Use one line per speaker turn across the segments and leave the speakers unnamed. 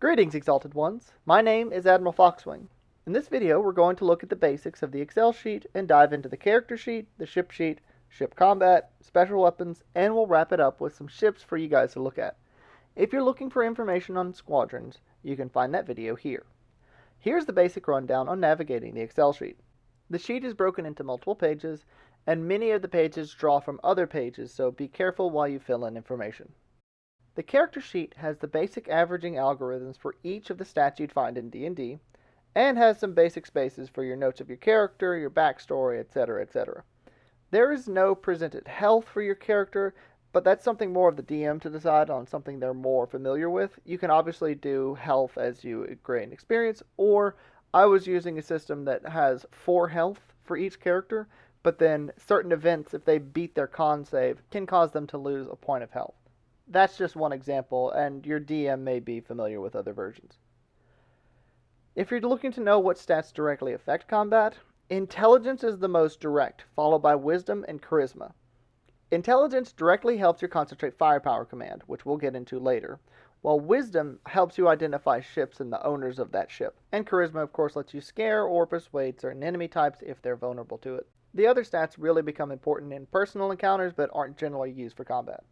Greetings, Exalted Ones. My name is Admiral Foxwing. In this video, we're going to look at the basics of the Excel sheet and dive into the character sheet, the ship sheet, ship combat, special weapons, and we'll wrap it up with some ships for you guys to look at. If you're looking for information on squadrons, you can find that video here. Here's the basic rundown on navigating the Excel sheet. The sheet is broken into multiple pages, and many of the pages draw from other pages, so be careful while you fill in information. The character sheet has the basic averaging algorithms for each of the stats you'd find in D&D, and has some basic spaces for your notes of your character, your backstory, etc., etc. There is no presented health for your character, but that's something more of the DM to decide on, something they're more familiar with. You can obviously do health as you gain experience, or I was using a system that has 4 health for each character, but then certain events, if they beat their con save, can cause them to lose a point of health. That's just one example, and your DM may be familiar with other versions. If you're looking to know what stats directly affect combat, intelligence is the most direct, followed by wisdom and charisma. Intelligence directly helps your concentrate firepower command, which we'll get into later, while wisdom helps you identify ships and the owners of that ship, and charisma of course lets you scare or persuade certain enemy types if they're vulnerable to it. The other stats really become important in personal encounters but aren't generally used for combat.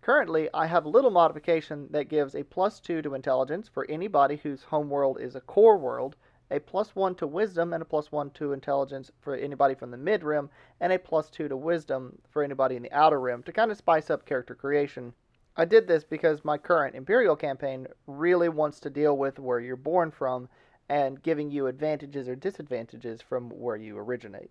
Currently, I have a little modification that gives a +2 to intelligence for anybody whose homeworld is a core world, a +1 to wisdom, and a +1 to intelligence for anybody from the mid-rim, and a +2 to wisdom for anybody in the outer rim to kind of spice up character creation. I did this because my current Imperial campaign really wants to deal with where you're born from and giving you advantages or disadvantages from where you originate.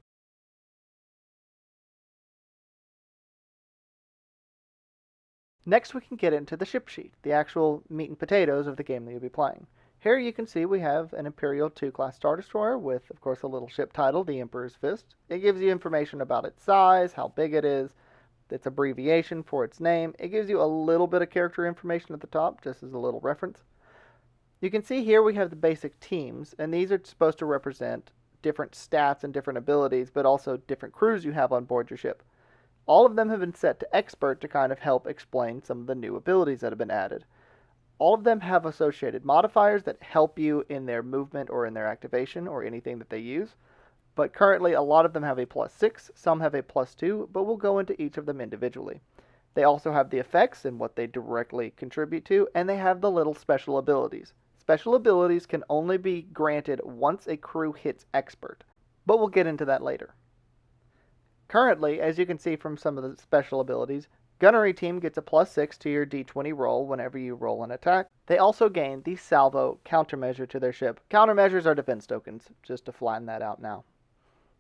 Next we can get into the ship sheet, the actual meat and potatoes of the game that you'll be playing. Here you can see we have an Imperial 2 class Star Destroyer with, of course, a little ship title, the Emperor's Fist. It gives you information about its size, how big it is, its abbreviation for its name. It gives you a little bit of character information at the top, just as a little reference. You can see here we have the basic teams, and these are supposed to represent different stats and different abilities, but also different crews you have on board your ship. All of them have been set to expert to kind of help explain some of the new abilities that have been added. All of them have associated modifiers that help you in their movement or in their activation or anything that they use. But currently a lot of them have a +6, some have a +2, but we'll go into each of them individually. They also have the effects and what they directly contribute to, and they have the little special abilities. Special abilities can only be granted once a crew hits expert, but we'll get into that later. Currently, as you can see from some of the special abilities, Gunnery Team gets a +6 to your D20 roll whenever you roll an attack. They also gain the Salvo countermeasure to their ship. Countermeasures are defense tokens, just to flatten that out now.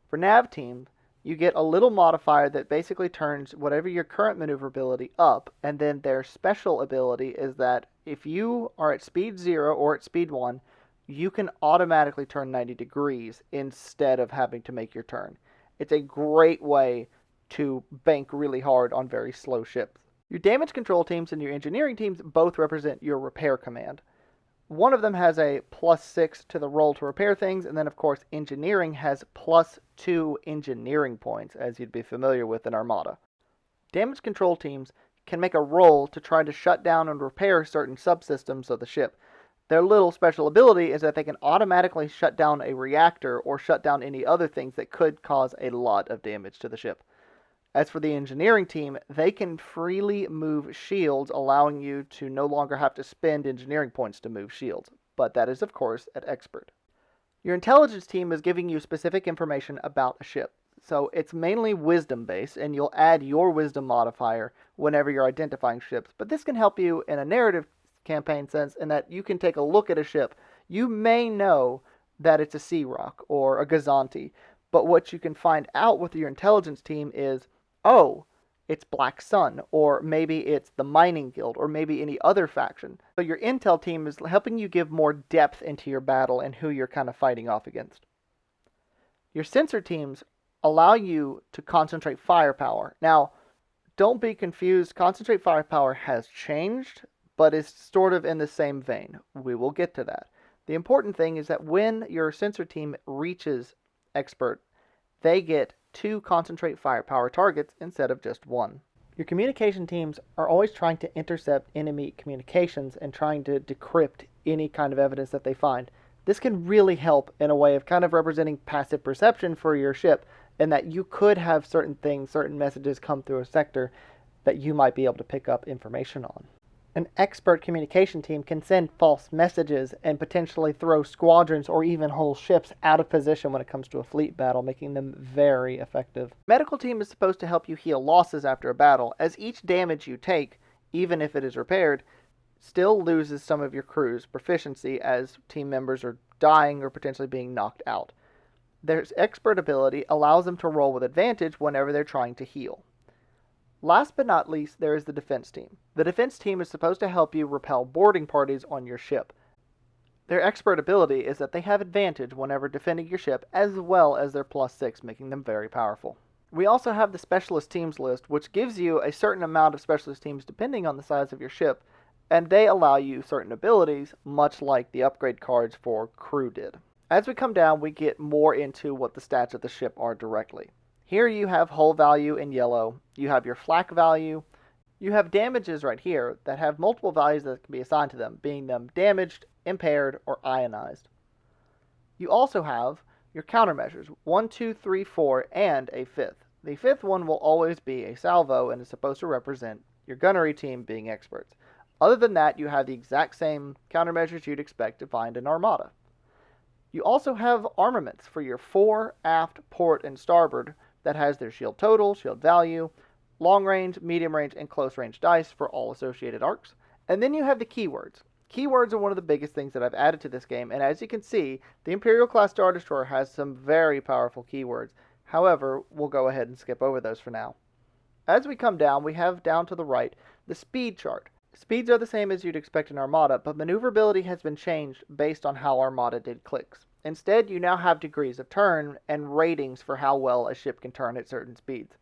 For Nav Team, you get a little modifier that basically turns whatever your current maneuverability up, and then their special ability is that if you are at speed 0 or at speed 1, you can automatically turn 90 degrees instead of having to make your turn. It's a great way to bank really hard on very slow ships. Your damage control teams and your engineering teams both represent your repair command. One of them has a +6 to the roll to repair things, and then of course engineering has +2 engineering points, as you'd be familiar with in Armada. Damage control teams can make a roll to try to shut down and repair certain subsystems of the ship. Their little special ability is that they can automatically shut down a reactor or shut down any other things that could cause a lot of damage to the ship. As for the engineering team, they can freely move shields, allowing you to no longer have to spend engineering points to move shields, but that is of course at expert. Your intelligence team is giving you specific information about a ship, so it's mainly wisdom based, and you'll add your wisdom modifier whenever you're identifying ships, but this can help you in a narrative campaign sense in that you can take a look at a ship. You may know that it's a Sea Rock or a Gazanti, but what you can find out with your intelligence team is, oh, it's Black Sun, or maybe it's the Mining Guild, or maybe any other faction. So your intel team is helping you give more depth into your battle and who you're kind of fighting off against. Your sensor teams allow you to concentrate firepower. Now, don't be confused, concentrate firepower has changed, but is sort of in the same vein. We will get to that. The important thing is that when your sensor team reaches expert, they get 2 concentrate firepower targets instead of just 1. Your communication teams are always trying to intercept enemy communications and trying to decrypt any kind of evidence that they find. This can really help in a way of kind of representing passive perception for your ship, and that you could have certain things, certain messages come through a sector that you might be able to pick up information on. An expert communication team can send false messages and potentially throw squadrons or even whole ships out of position when it comes to a fleet battle, making them very effective. The medical team is supposed to help you heal losses after a battle, as each damage you take, even if it is repaired, still loses some of your crew's proficiency as team members are dying or potentially being knocked out. Their expert ability allows them to roll with advantage whenever they're trying to heal. Last but not least, there is the defense team. The defense team is supposed to help you repel boarding parties on your ship. Their expert ability is that they have advantage whenever defending your ship, as well as their +6, making them very powerful. We also have the specialist teams list, which gives you a certain amount of specialist teams depending on the size of your ship, and they allow you certain abilities, much like the upgrade cards for crew did. As we come down, we get more into what the stats of the ship are directly. Here you have hull value in yellow, you have your flak value, you have damages right here that have multiple values that can be assigned to them, being them damaged, impaired, or ionized. You also have your countermeasures, 1, 2, 3, 4, and a 5th. The 5th one will always be a salvo and is supposed to represent your gunnery team being experts. Other than that, you have the exact same countermeasures you'd expect to find in Armada. You also have armaments for your fore, aft, port, and starboard that has their shield total, shield value, long range, medium range, and close range dice for all associated arcs. And then you have the keywords. Keywords are one of the biggest things that I've added to this game, and as you can see, the Imperial class Star Destroyer has some very powerful keywords. However, we'll go ahead and skip over those for now. As we come down, we have down to the right the speed chart. Speeds are the same as you'd expect in Armada, but maneuverability has been changed based on how Armada did clicks. Instead, you now have degrees of turn and ratings for how well a ship can turn at certain speeds.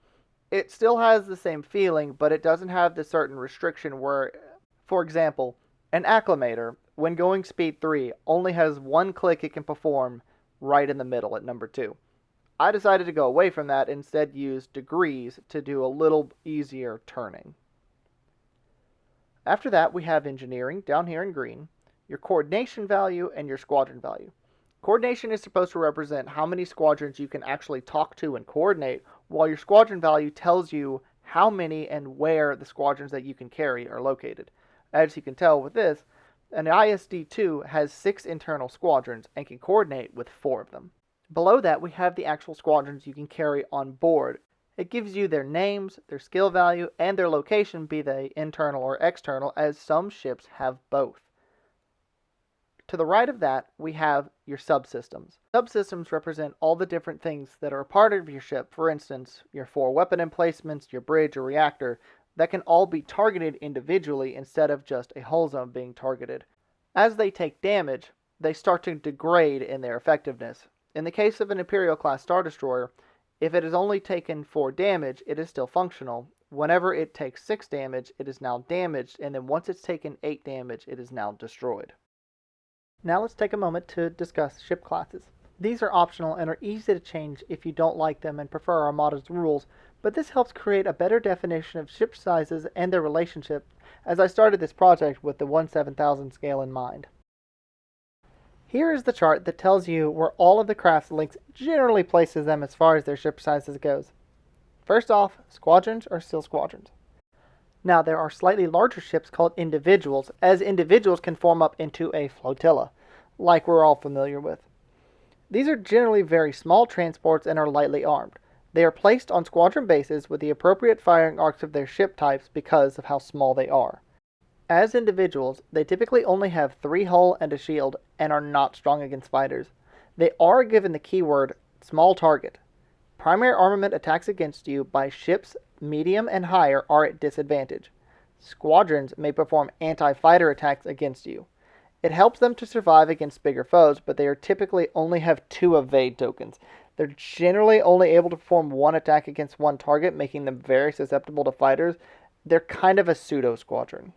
It still has the same feeling, but it doesn't have the certain restriction where, for example, an acclimator, when going speed 3, only has one click it can perform right in the middle at number 2. I decided to go away from that and instead use degrees to do a little easier turning. After that, we have engineering down here in green, your coordination value, and your squadron value. Coordination is supposed to represent how many squadrons you can actually talk to and coordinate, while your squadron value tells you how many and where the squadrons that you can carry are located. As you can tell with this, an ISD-2 has 6 internal squadrons and can coordinate with 4 of them. Below that, we have the actual squadrons you can carry on board. It gives you their names, their skill value, and their location, be they internal or external, as some ships have both. To the right of that, we have your subsystems. Subsystems represent all the different things that are a part of your ship. For instance, your 4 weapon emplacements, your bridge or reactor, that can all be targeted individually instead of just a hull zone being targeted. As they take damage, they start to degrade in their effectiveness. In the case of an Imperial class Star Destroyer, if it is only taken 4 damage, it is still functional. Whenever it takes 6 damage, it is now damaged, and then once it's taken 8 damage, it is now destroyed. Now let's take a moment to discuss ship classes. These are optional and are easy to change if you don't like them and prefer Armada's rules, but this helps create a better definition of ship sizes and their relationship, as I started this project with the 1/7000 scale in mind. Here is the chart that tells you where all of the craft's links generally places them as far as their ship sizes goes. First off, squadrons are still squadrons. Now, there are slightly larger ships called individuals, as individuals can form up into a flotilla, like we're all familiar with. These are generally very small transports and are lightly armed. They are placed on squadron bases with the appropriate firing arcs of their ship types because of how small they are. As individuals, they typically only have 3 hull and a shield and are not strong against fighters. They are given the keyword small target. Primary armament attacks against you by ships medium and higher are at disadvantage. Squadrons may perform anti-fighter attacks against you. It helps them to survive against bigger foes, but they are typically only have 2 evade tokens. They're generally only able to perform 1 attack against 1 target, making them very susceptible to fighters. They're kind of a pseudo-squadron.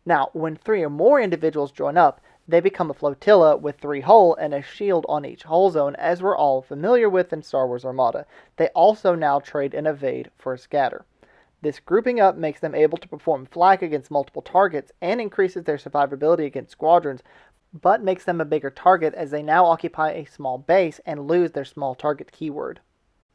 Now, when 3 or more individuals join up, they become a flotilla with 3 hull and a shield on each hull zone, as we're all familiar with in Star Wars Armada. They also now trade an evade for a scatter. This grouping up makes them able to perform flak against multiple targets and increases their survivability against squadrons, but makes them a bigger target as they now occupy a small base and lose their small target keyword.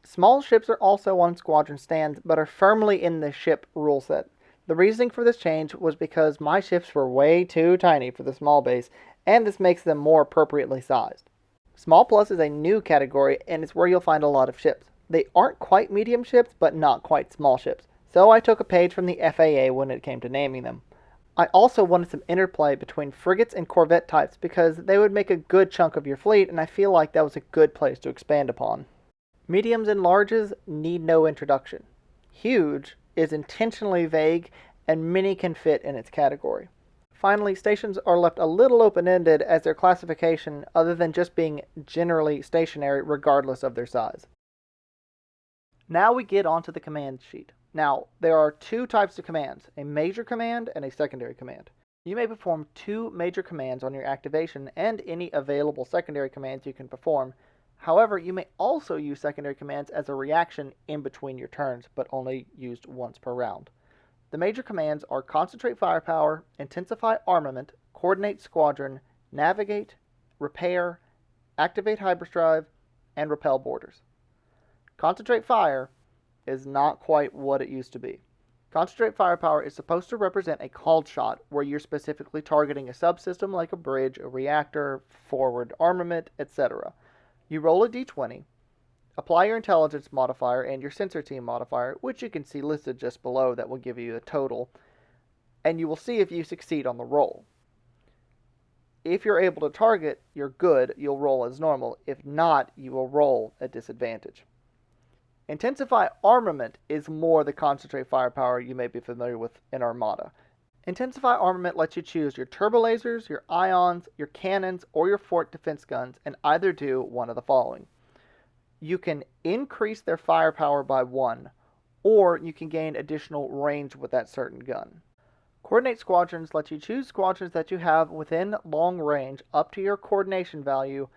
Small ships are also on squadron stands, but are firmly in the ship rule set. The reasoning for this change was because my ships were way too tiny for the small base, and this makes them more appropriately sized. Small Plus is a new category, and it's where you'll find a lot of ships. They aren't quite medium ships, but not quite small ships, so I took a page from the FAA when it came to naming them. I also wanted some interplay between frigates and corvette types because they would make a good chunk of your fleet, and I feel like that was a good place to expand upon. Mediums and larges need no introduction. Huge is intentionally vague, and many can fit in its category. Finally, stations are left a little open-ended as their classification, other than just being generally stationary regardless of their size. Now we get onto the command sheet. Now, there are two types of commands, a major command and a secondary command. You may perform two major commands on your activation and any available secondary commands you can perform. However, you may also use secondary commands as a reaction in between your turns, but only used once per round. The major commands are Concentrate Firepower, Intensify Armament, Coordinate Squadron, Navigate, Repair, Activate Hyperdrive, and Repel Borders. Concentrate Fire is not quite what it used to be. Concentrate Firepower is supposed to represent a called shot where you're specifically targeting a subsystem like a bridge, a reactor, forward armament, etc. You roll a d20, apply your intelligence modifier and your sensor team modifier, which you can see listed just below that will give you a total, and you will see if you succeed on the roll. If you're able to target, you're good, you'll roll as normal. If not, you will roll at disadvantage. Intensify Armament is more the Concentrate Firepower you may be familiar with in Armada. Intensify Armament lets you choose your turbolasers, your ions, your cannons, or your fort defense guns, and either do one of the following. You can increase their firepower by 1, or you can gain additional range with that certain gun. Coordinate Squadrons let you choose squadrons that you have within long range up to your coordination value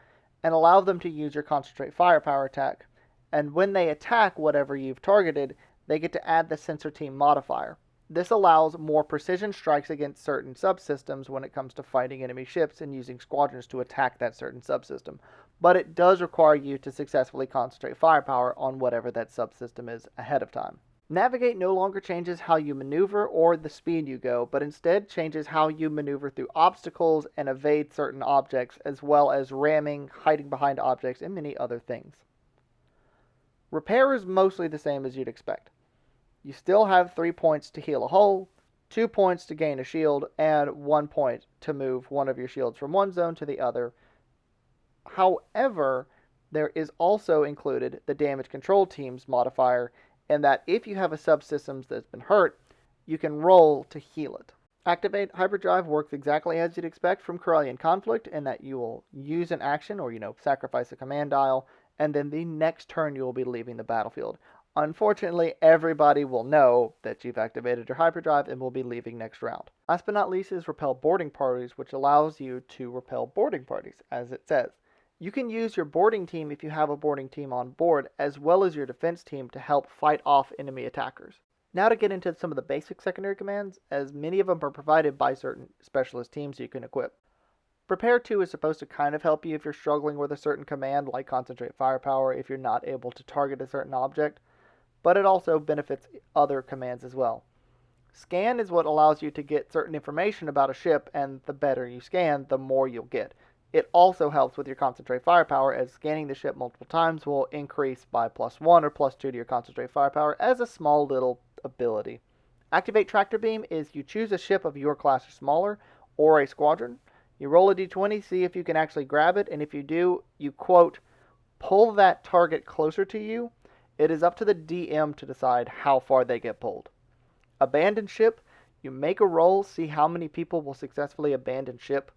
and allow them to use your Concentrate Firepower attack. And when they attack whatever you've targeted, they get to add the sensor team modifier. This allows more precision strikes against certain subsystems when it comes to fighting enemy ships and using squadrons to attack that certain subsystem. But it does require you to successfully concentrate firepower on whatever that subsystem is ahead of time. Navigate no longer changes how you maneuver or the speed you go, but instead changes how you maneuver through obstacles and evade certain objects, as well as ramming, hiding behind objects, and many other things. Repair is mostly the same as you'd expect. You still have 3 points to heal a hull, 2 points to gain a shield, and 1 point to move one of your shields from one zone to the other. However, there is also included the Damage Control Team's modifier, in that if you have a subsystem that's been hurt, you can roll to heal it. Activate Hyperdrive works exactly as you'd expect from Corellian Conflict, in that you will use an action or, sacrifice a command dial, and then the next turn you will be leaving the battlefield. Unfortunately, everybody will know that you've activated your hyperdrive and will be leaving next round. Last but not least is Repel Boarding Parties, which allows you to repel boarding parties, as it says. You can use your boarding team if you have a boarding team on board, as well as your defense team to help fight off enemy attackers. Now to get into some of the basic secondary commands, as many of them are provided by certain specialist teams you can equip. Prepare 2 is supposed to kind of help you if you're struggling with a certain command, like Concentrate Firepower, if you're not able to target a certain object, but it also benefits other commands as well. Scan is what allows you to get certain information about a ship, and the better you scan, the more you'll get. It also helps with your Concentrate Firepower, as scanning the ship multiple times will increase by +1 or +2 to your Concentrate Firepower as a small little ability. Activate Tractor Beam is you choose a ship of your class or smaller, or a squadron. You roll a d20, see if you can actually grab it, and if you do, you, quote, pull that target closer to you. It is up to the DM to decide how far they get pulled. Abandon ship, you make a roll, see how many people will successfully abandon ship,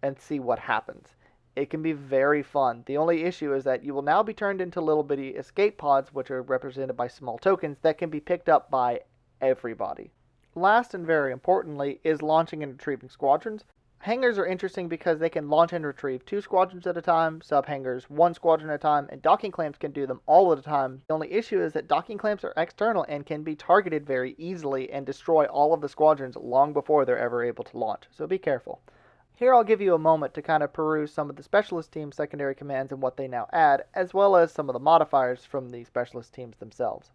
and see what happens. It can be very fun. The only issue is that you will now be turned into little bitty escape pods, which are represented by small tokens that can be picked up by everybody. Last and very importantly is launching and retrieving squadrons. Hangars are interesting because they can launch and retrieve 2 squadrons at a time, sub-hangars 1 squadron at a time, and docking clamps can do them all at a time. The only issue is that docking clamps are external and can be targeted very easily and destroy all of the squadrons long before they're ever able to launch, so be careful. Here I'll give you a moment to kind of peruse some of the specialist team secondary commands and what they now add, as well as some of the modifiers from the specialist teams themselves.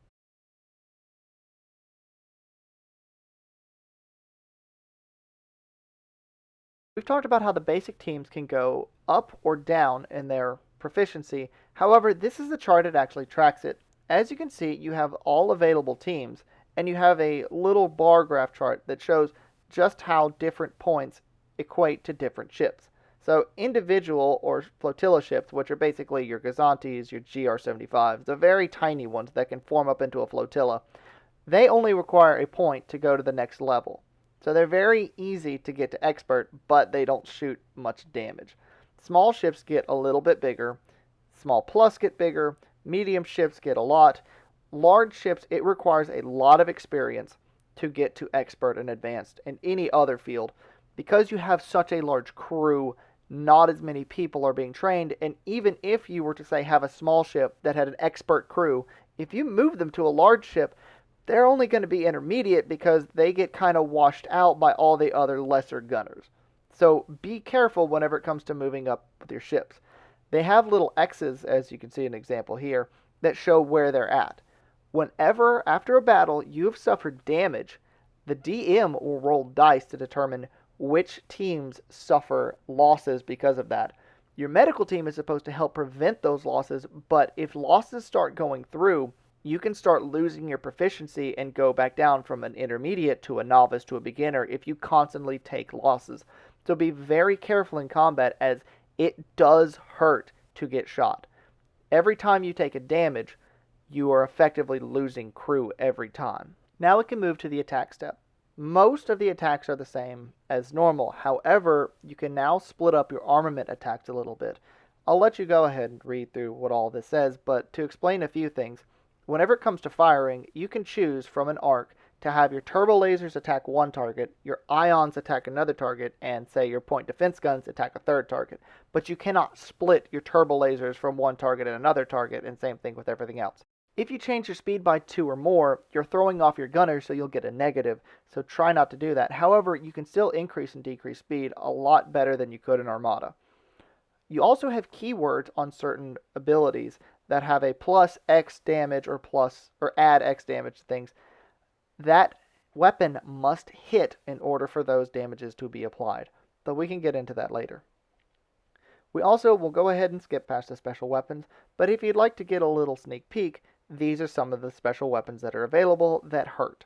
We've talked about how the basic teams can go up or down in their proficiency. However, this is the chart that actually tracks it. As you can see, you have all available teams, and you have a little bar graph chart that shows just how different points equate to different ships. So individual or flotilla ships, which are basically your Gazantes, your GR-75s, the very tiny ones that can form up into a flotilla, they only require a point to go to the next level. So they're very easy to get to expert, but they don't shoot much damage. Small ships get a little bit bigger. Small plus get bigger. Medium ships get a lot. Large ships, it requires a lot of experience to get to expert and advanced in any other field. Because you have such a large crew, not as many people are being trained, and even if you were to, say, have a small ship that had an expert crew, if you move them to a large ship, they're only going to be intermediate because they get kind of washed out by all the other lesser gunners. So be careful whenever it comes to moving up with your ships. They have little X's, as you can see an example here, that show where they're at. Whenever, after a battle, you have suffered damage, the DM will roll dice to determine which teams suffer losses because of that. Your medical team is supposed to help prevent those losses, but if losses start going through, you can start losing your proficiency and go back down from an intermediate to a novice to a beginner if you constantly take losses. So be very careful in combat, as it does hurt to get shot. Every time you take a damage, you are effectively losing crew every time. Now we can move to the attack step. Most of the attacks are the same as normal. However, you can now split up your armament attacks a little bit. I'll let you go ahead and read through what all this says, but to explain a few things, whenever it comes to firing, you can choose from an arc to have your turbo lasers attack one target, your ions attack another target, and say your point defense guns attack a third target. But you cannot split your turbo lasers from one target and another target, and same thing with everything else. If you change your speed by 2 or more, you're throwing off your gunners, so you'll get a negative, so try not to do that. However, you can still increase and decrease speed a lot better than you could in Armada. You also have keywords on certain abilities that have a plus X damage or add X damage to things. That weapon must hit in order for those damages to be applied, but we can get into that later. We also will go ahead and skip past the special weapons, but if you'd like to get a little sneak peek, these are some of the special weapons that are available that hurt.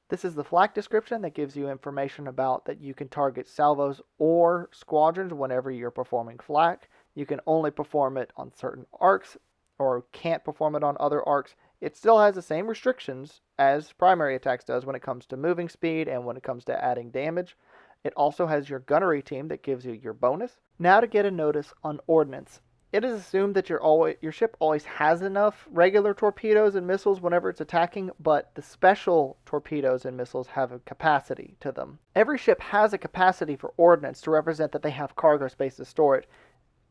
This is the flak description that gives you information about that you can target salvos or squadrons whenever you're performing flak. You can only perform it on certain arcs or can't perform it on other arcs. It still has the same restrictions as primary attacks does when it comes to moving speed and when it comes to adding damage. It also has your gunnery team that gives you your bonus. Now to get a notice on Ordnance. It is assumed that your ship always has enough regular torpedoes and missiles whenever it's attacking, but the special torpedoes and missiles have a capacity to them. Every ship has a capacity for Ordnance to represent that they have cargo space to store it.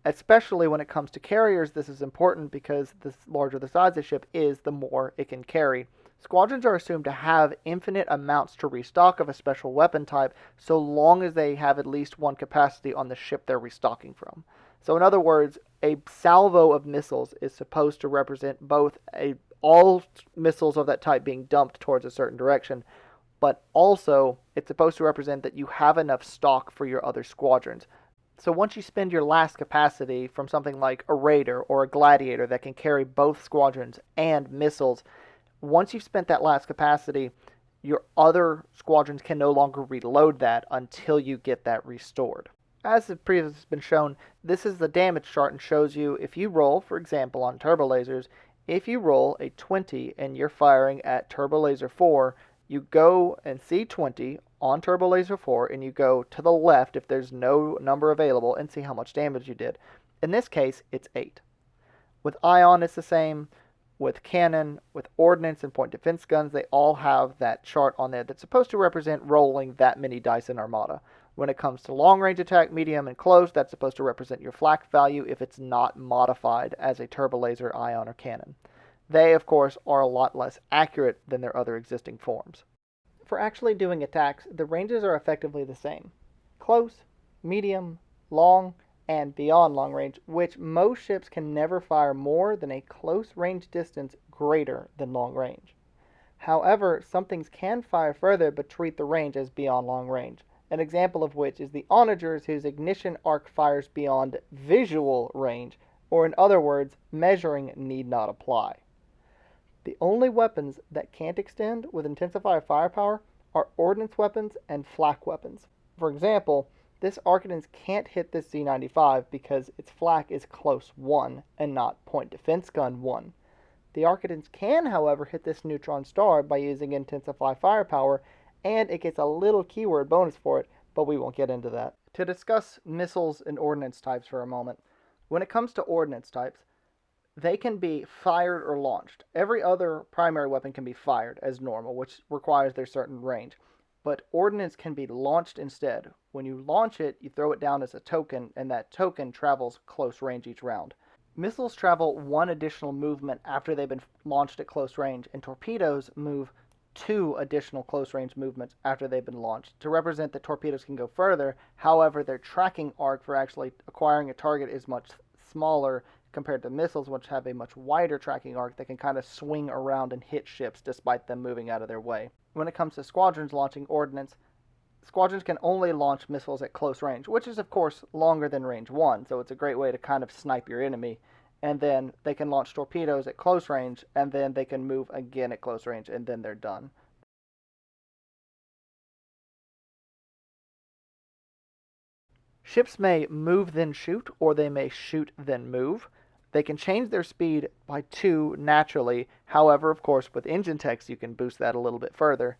Especially when it comes to carriers, this is important because the larger the size of the ship is, the more it can carry. Squadrons are assumed to have infinite amounts to restock of a special weapon type, so long as they have at least one capacity on the ship they're restocking from. So in other words, a salvo of missiles is supposed to represent both all missiles of that type being dumped towards a certain direction, but also it's supposed to represent that you have enough stock for your other squadrons. So once you spend your last capacity from something like a Raider or a Gladiator that can carry both squadrons and missiles, once you've spent that last capacity, your other squadrons can no longer reload that until you get that restored. As has previously been shown, this is the damage chart and shows you if you roll, for example, on turbo lasers, if you roll a 20 and you're firing at turbo laser 4, you go and see 20 on turbo laser 4 and you go to the left if there's no number available and see how much damage you did. In this case, it's 8. With ion, it's the same. With cannon, with ordnance, and point defense guns, they all have that chart on there that's supposed to represent rolling that many dice in Armada. When it comes to long-range attack, medium, and close, that's supposed to represent your flak value if it's not modified as a turbolaser, ion, or cannon. They, of course, are a lot less accurate than their other existing forms. For actually doing attacks, the ranges are effectively the same. Close, medium, long, and beyond long range, which most ships can never fire more than a close range distance greater than long range. However, some things can fire further but treat the range as beyond long range, an example of which is the onagers, whose ignition arc fires beyond visual range, or in other words, measuring need not apply. The only weapons that can't extend with intensified firepower are ordnance weapons and flak weapons. For example, this Arcadence can't hit this Z95 because its flak is close 1 and not point defense gun 1. The Arcadence can, however, hit this neutron star by using intensified firepower, and it gets a little keyword bonus for it, but we won't get into that. To discuss missiles and ordnance types for a moment, when it comes to ordnance types, they can be fired or launched. Every other primary weapon can be fired as normal, which requires their certain range. But ordnance can be launched instead. When you launch it, you throw it down as a token, and that token travels close range each round. Missiles travel 1 additional movement after they've been launched at close range, and torpedoes move 2 additional close range movements after they've been launched. To represent that torpedoes can go further, however, their tracking arc for actually acquiring a target is much smaller compared to missiles, which have a much wider tracking arc that can kind of swing around and hit ships despite them moving out of their way. When it comes to squadrons launching ordnance, squadrons can only launch missiles at close range, which is of course longer than range 1, so it's a great way to kind of snipe your enemy. And then they can launch torpedoes at close range, and then they can move again at close range, and then they're done. Ships may move then shoot, or they may shoot then move. They can change their speed by 2 naturally. However, of course, with engine text, you can boost that a little bit further.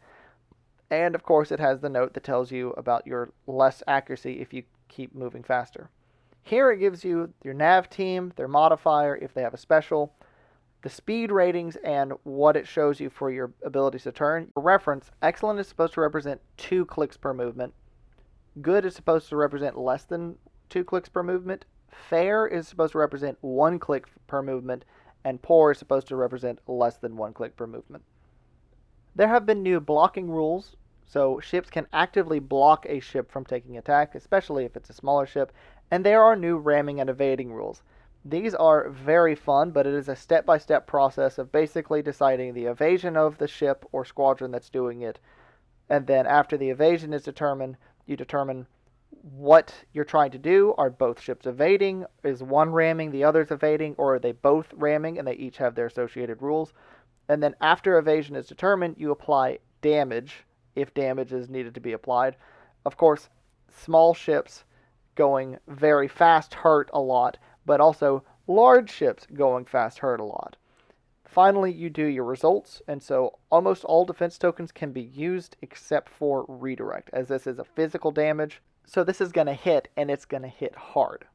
And, of course, it has the note that tells you about your less accuracy if you keep moving faster. Here it gives you your nav team, their modifier, if they have a special, the speed ratings, and what it shows you for your abilities to turn. For reference, excellent is supposed to represent 2 clicks per movement. Good is supposed to represent less than 2 clicks per movement. Fair is supposed to represent 1 click per movement, and poor is supposed to represent less than 1 click per movement. There have been new blocking rules, so ships can actively block a ship from taking attack, especially if it's a smaller ship, and there are new ramming and evading rules. These are very fun, but it is a step-by-step process of basically deciding the evasion of the ship or squadron that's doing it, and then after the evasion is determined, you determine what you're trying to do. Are both ships evading? Is one ramming, the other's evading, or are they both ramming and they each have their associated rules? And then after evasion is determined, you apply damage if damage is needed to be applied. Of course, small ships going very fast hurt a lot, but also large ships going fast hurt a lot. Finally, you do your results, and so almost all defense tokens can be used except for redirect, as this is a physical damage. So this is going to hit, and it's going to hit hard.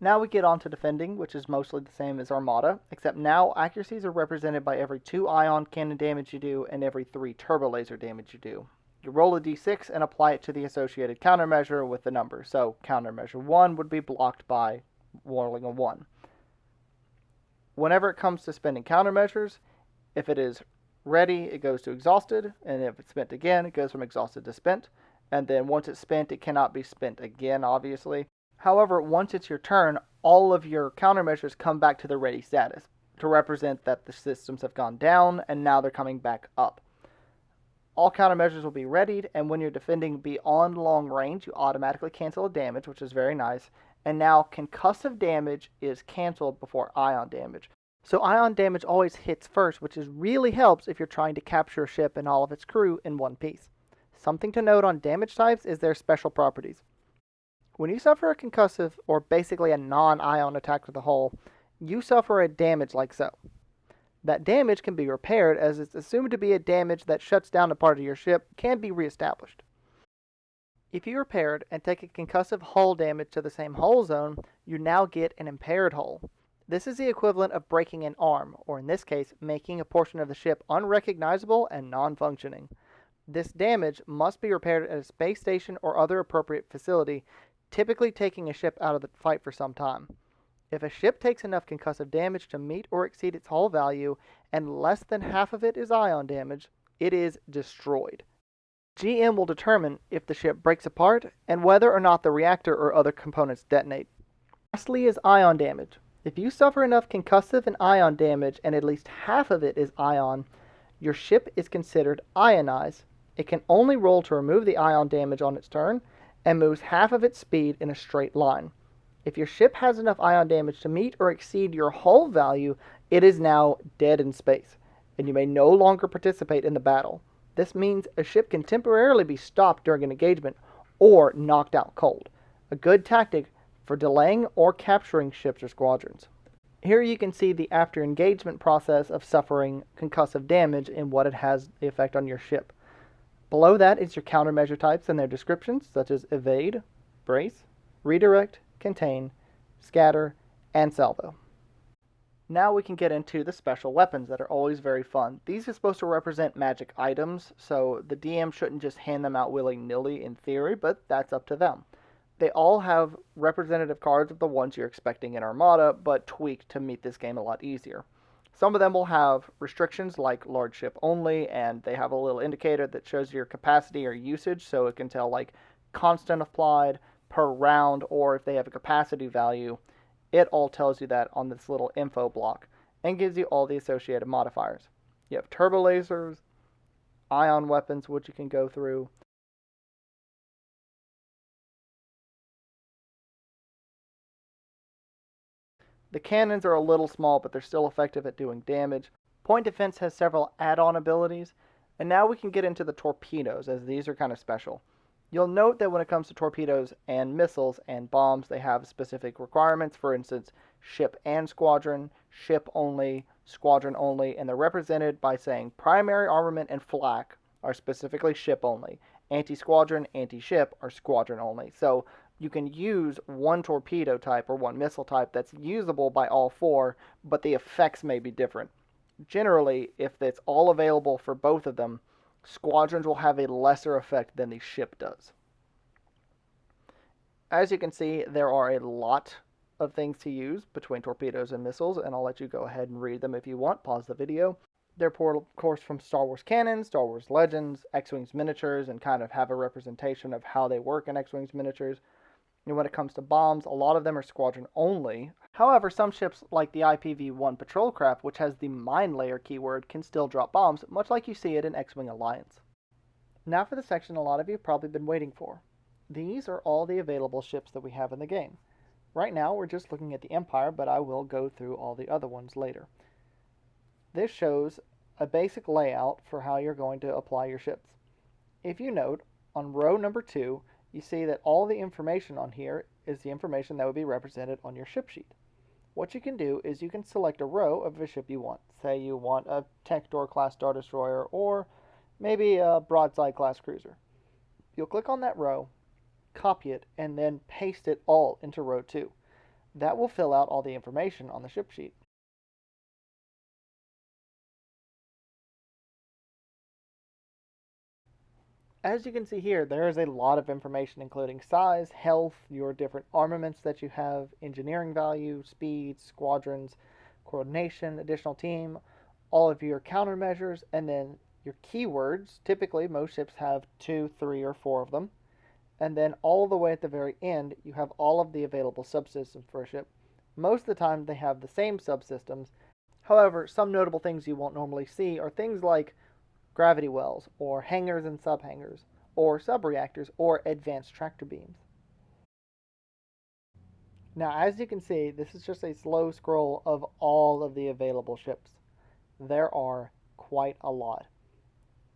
Now we get on to defending, which is mostly the same as Armada, except now accuracies are represented by every 2 ion cannon damage you do and every 3 turbo laser damage you do. You roll a d6 and apply it to the associated countermeasure with the number. So countermeasure 1 would be blocked by rolling a 1. Whenever it comes to spending countermeasures, if it is ready, it goes to exhausted, and if it's spent again, it goes from exhausted to spent. And then once it's spent, it cannot be spent again, obviously. However, once it's your turn, all of your countermeasures come back to the ready status to represent that the systems have gone down and now they're coming back up. All countermeasures will be readied, and when you're defending beyond long range, you automatically cancel a damage, which is very nice. And now concussive damage is canceled before ion damage. So ion damage always hits first, which really helps if you're trying to capture a ship and all of its crew in one piece. Something to note on damage types is their special properties. When you suffer a concussive, or basically a non-ion attack with a hull, you suffer a damage like so. That damage can be repaired, as it's assumed to be a damage that shuts down a part of your ship can be reestablished. If you repair it and take a concussive hull damage to the same hull zone, you now get an impaired hull. This is the equivalent of breaking an arm, or in this case, making a portion of the ship unrecognizable and non-functioning. This damage must be repaired at a space station or other appropriate facility, typically taking a ship out of the fight for some time. If a ship takes enough concussive damage to meet or exceed its hull value, and less than half of it is ion damage, it is destroyed. GM will determine if the ship breaks apart and whether or not the reactor or other components detonate. Lastly is ion damage. If you suffer enough concussive and ion damage and at least half of it is ion, your ship is considered ionized. It can only roll to remove the ion damage on its turn and moves half of its speed in a straight line. If your ship has enough ion damage to meet or exceed your hull value, it is now dead in space, and you may no longer participate in the battle. This means a ship can temporarily be stopped during an engagement or knocked out cold, a good tactic for delaying or capturing ships or squadrons. Here you can see the after engagement process of suffering concussive damage and what it has the effect on your ship. Below that is your countermeasure types and their descriptions, such as evade, brace, redirect, contain, scatter, and salvo. Now we can get into the special weapons that are always very fun. These are supposed to represent magic items, so the DM shouldn't just hand them out willy-nilly in theory, but that's up to them. They all have representative cards of the ones you're expecting in Armada, but tweaked to meet this game a lot easier. Some of them will have restrictions like large ship only, and they have a little indicator that shows your capacity or usage, so it can tell like constant applied, per round, or if they have a capacity value. It all tells you that on this little info block and gives you all the associated modifiers. You have turbo lasers, ion weapons, which you can go through. The cannons are a little small, but they're still effective at doing damage. Point defense has several add-on abilities, and now we can get into the torpedoes, as these are kind of special. You'll note that when it comes to torpedoes and missiles and bombs, they have specific requirements. For instance, ship and squadron, ship only, squadron only, and they're represented by saying primary armament and flak are specifically ship only. Anti-squadron, anti-ship are squadron only. So you can use one torpedo type or one missile type that's usable by all four, but the effects may be different. Generally, if it's all available for both of them, squadrons will have a lesser effect than the ship does. As you can see, there are a lot of things to use between torpedoes and missiles, and I'll let you go ahead and read them if you want. Pause the video. They're pulled, of course, from Star Wars canon, Star Wars Legends, X-Wings miniatures, and kind of have a representation of how they work in X-Wings miniatures. And when it comes to bombs, a lot of them are squadron only. However, some ships like the IPV-1 patrol craft, which has the mine layer keyword, can still drop bombs, much like you see it in X-Wing Alliance. Now for the section a lot of you have probably been waiting for. These are all the available ships that we have in the game. Right now we're just looking at the Empire, but I will go through all the other ones later. This shows a basic layout for how you're going to apply your ships. If you note, on row number 2, you see that all the information on here is the information that would be represented on your ship sheet. What you can do is you can select a row of a ship you want. Say you want a Tector class Star Destroyer or maybe a Broadside class cruiser. You'll click on that row, copy it, and then paste it all into row 2. That will fill out all the information on the ship sheet. As you can see here, there is a lot of information including size, health, your different armaments that you have, engineering value, speed, squadrons, coordination, additional team, all of your countermeasures, and then your keywords. Typically, most ships have 2, 3, or 4 of them. And then all the way at the very end, you have all of the available subsystems for a ship. Most of the time, they have the same subsystems. However, some notable things you won't normally see are things like gravity wells, or hangars and sub-hangars, or sub-reactors, or advanced tractor beams. Now, as you can see, this is just a slow scroll of all of the available ships. There are quite a lot.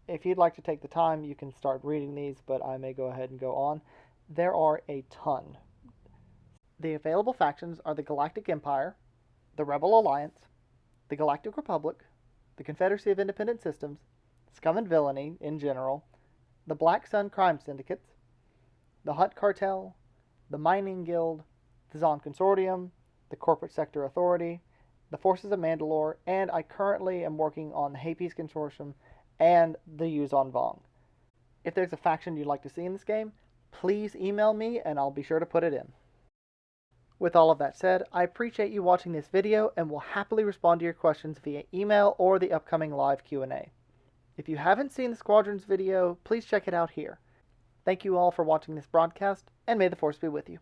If you'd like to take the time, you can start reading these, but I may go ahead and go on. There are a ton. The available factions are the Galactic Empire, the Rebel Alliance, the Galactic Republic, the Confederacy of Independent Systems, Scum and Villainy in general, the Black Sun Crime Syndicates, the Hutt Cartel, the Mining Guild, the Zon Consortium, the Corporate Sector Authority, the Forces of Mandalore, and I currently am working on the Hapes Consortium and the Yuzon Vong. If there's a faction you'd like to see in this game, please email me and I'll be sure to put it in. With all of that said, I appreciate you watching this video and will happily respond to your questions via email or the upcoming live Q&A. If you haven't seen the Squadrons video, please check it out here. Thank you all for watching this broadcast, and may the Force be with you.